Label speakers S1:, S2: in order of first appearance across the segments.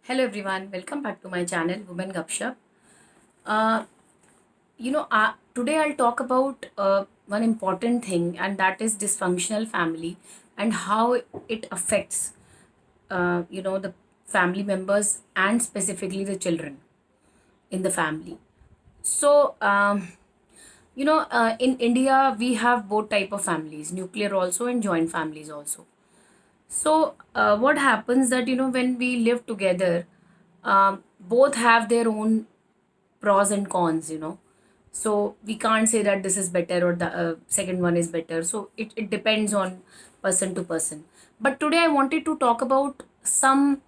S1: Hello everyone, welcome back to my channel Women Gupshup. Uh, Today I'll talk about one important thing, and that is dysfunctional family and how it affects, the family members and specifically the children in the family. So, in India we have both type of families, nuclear also and joint families also. So, what happens that when we live together, both have their own pros and cons. So we can't say that this is better or the second one is better. So it depends on person to person. But today I wanted to talk about some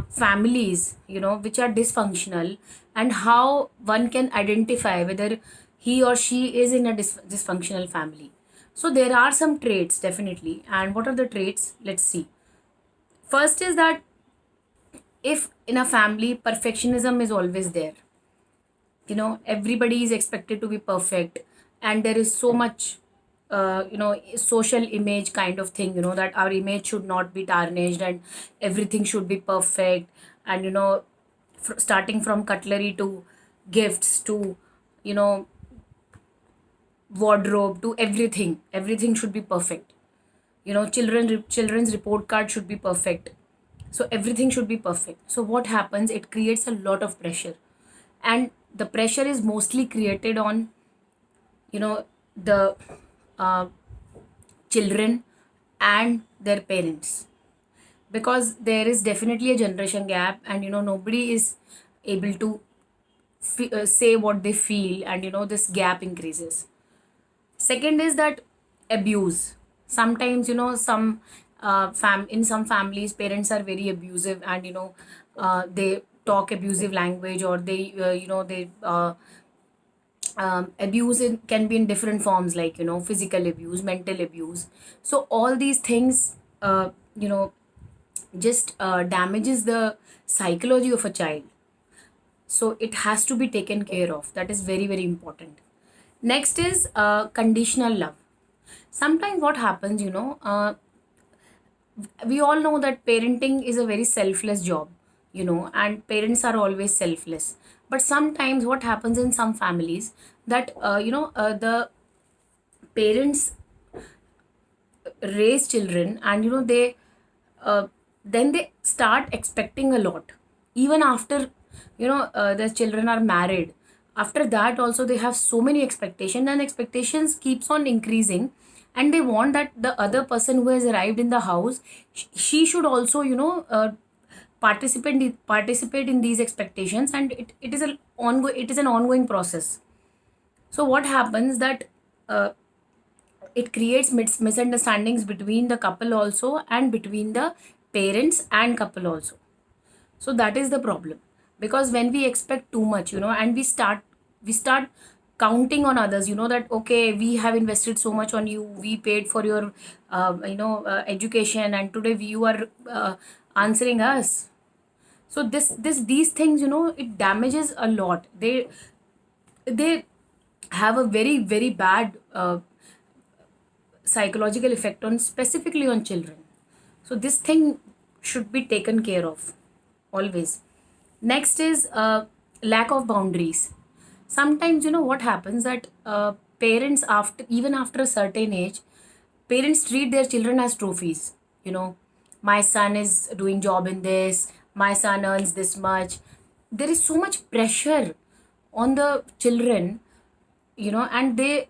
S1: families, which are dysfunctional, and how one can identify whether he or she is in a dysfunctional family. So there are some traits definitely. And what are the traits? Let's see. First is that if in a family perfectionism is always there, everybody is expected to be perfect, and there is so much social image kind of thing, that our image should not be tarnished and everything should be perfect. And starting from cutlery to gifts to you know wardrobe to everything should be perfect. Children's report card should be perfect. So everything should be perfect. So what happens, it creates a lot of pressure, and the pressure is mostly created on the uh, children and their parents, because there is definitely a generation gap, and nobody is able to say what they feel, and this gap increases. Second is that abuse. Sometimes some in some families parents are very abusive, and they talk abusive language, or they abuse can be in different forms, like physical abuse, mental abuse. So all these things just damages the psychology of a child. So it has to be taken care of. That is very very important. Next is conditional love. Sometimes what happens, we all know that parenting is a very selfless job, and parents are always selfless. But sometimes what happens in some families, that the parents raise children, and they then they start expecting a lot, even after the children are married. After that also they have so many expectations, and expectations keeps on increasing, and they want that the other person who has arrived in the house, she should also participate in these expectations, and it is an ongoing process. So what happens that uh, it creates misunderstandings between the couple also, and between the parents and couple also. So that is the problem, because when we expect too much, and we start counting on others, that okay, we have invested so much on you, we paid for your education, and today you are answering us. So these things, it damages a lot. They have a very very bad psychological effect on, specifically on children. So this thing should be taken care of always. Next is lack of boundaries. Sometimes what happens, that parents, after a certain age, parents treat their children as trophies. My son is doing job in this, my son earns this much. There is so much pressure on the children, and they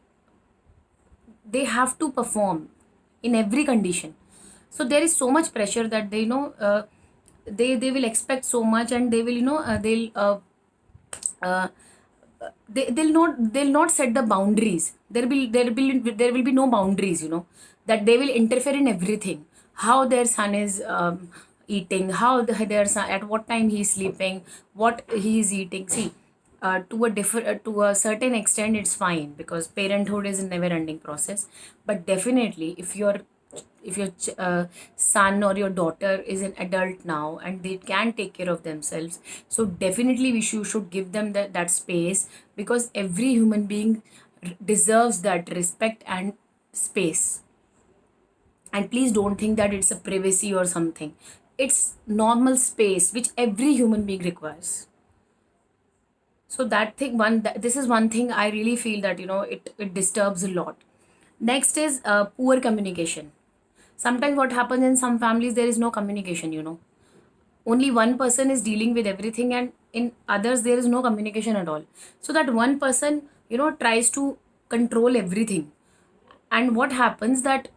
S1: have to perform in every condition. So there is so much pressure that they will expect so much, and they will uh, they'll not set the boundaries. There will be no boundaries, that they will interfere in everything. How their son is eating, how their son, at what time he is sleeping, what he is eating. See, to a certain extent it's fine, because parenthood is a never ending process. But definitely if your son or your daughter is an adult now, and they can take care of themselves, so definitely should give them that space, because every human being deserves that respect and space. And please don't think that it's a privacy or something. its normal space which every human being requires. So that thing this is one thing I really feel that it disturbs a lot. Next is poor communication. Sometimes what happens in some families, there is no communication. Only one person is dealing with everything, and in others there is no communication at all. So that one person tries to control everything. And what happens that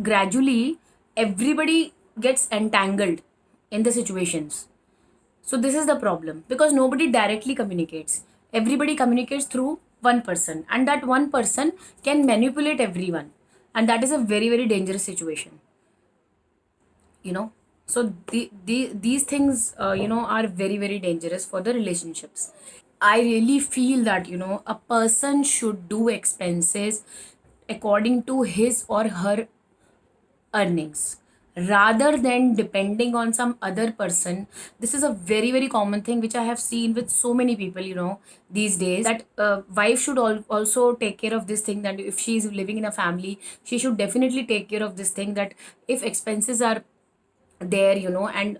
S1: gradually everybody gets entangled in the situations. So this is the problem, because nobody directly communicates. Everybody communicates through one person, and that one person can manipulate everyone, and that is a very very dangerous situation. you know so these things are very very dangerous for the relationships. I really feel that a person should do expenses according to his or her earnings, rather than depending on some other person. This is a very very common thing which I have seen with so many people these days, that wife should also take care of this thing, that if she is living in a family, she should definitely take care of this thing, that if expenses are there and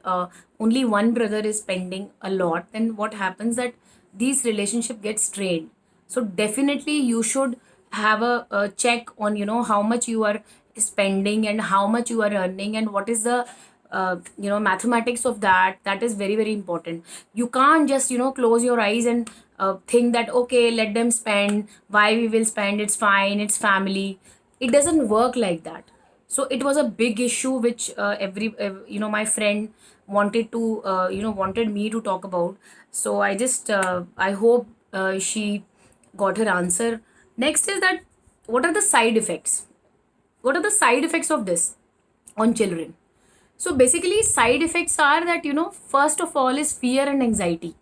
S1: only one brother is spending a lot, then what happens that these relationship gets strained. So definitely you should have a check on how much you are spending and how much you are earning, and what is the mathematics of that. That is very very important. You can't just close your eyes and think that okay, let them spend, why we will spend, it's fine, it's family. It doesn't work like that. So it was a big issue which every my friend wanted to wanted me to talk about. So I hope she got her answer. Next is that, what are the side effects? What are the side effects of this on children? So basically side effects are that first of all is fear and anxiety.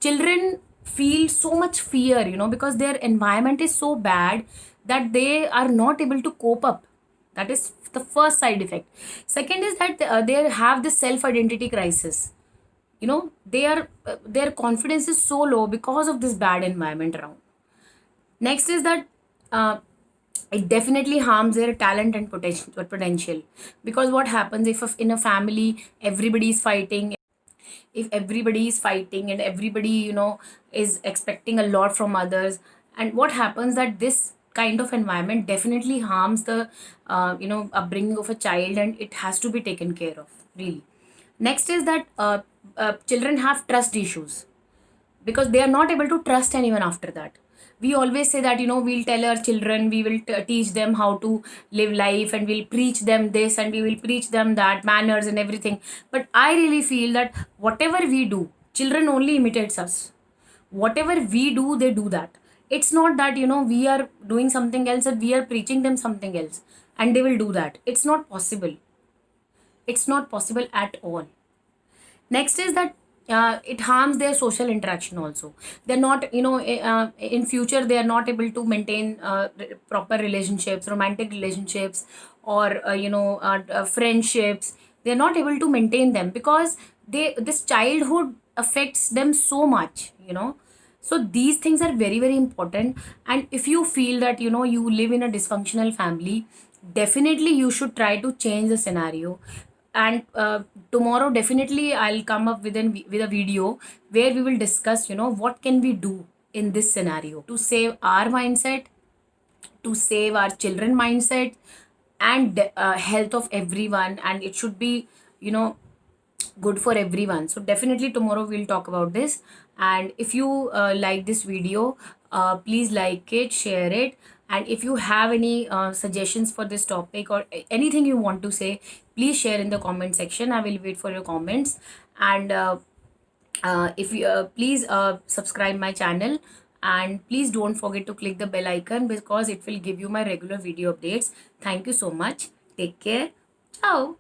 S1: Children feel so much fear because their environment is so bad that they are not able to cope up. That is the first side effect. Second is that they have this self identity crisis. Their confidence is so low because of this bad environment around. Next is that it definitely harms their talent and potential. Because what happens if in a family everybody is fighting, if everybody is fighting and everybody is expecting a lot from others, and what happens that this kind of environment definitely harms the upbringing of a child, and it has to be taken care of, really. Next is that children have trust issues, because they are not able to trust anyone after that. We always say that we'll tell our children, we will teach them how to live life, and we'll preach them this and we will preach them that, manners and everything. But I really feel that whatever we do, children only imitates us. Whatever we do, they do that. It's not that we are doing something else and we are preaching them something else and they will do that. It's not possible. It's not possible at all. Next is that it harms their social interaction also. They're not in future they are not able to maintain proper relationships, romantic relationships, or friendships. They're not able to maintain them because this childhood affects them so much. So these things are very very important. And if you feel that you live in a dysfunctional family, definitely you should try to change the scenario. And tomorrow definitely I'll come up with with a video where we will discuss what can we do in this scenario to save our mindset, to save our children mindset, and health of everyone, and it should be you know good for everyone. So definitely tomorrow we'll talk about this. And if you like this video, please like it, share it. And if you have any suggestions for this topic or anything you want to say, please share in the comment section. I will wait for your comments. And if you please subscribe my channel, and please don't forget to click the bell icon, because it will give you my regular video updates. Thank you so much. Take care. Ciao.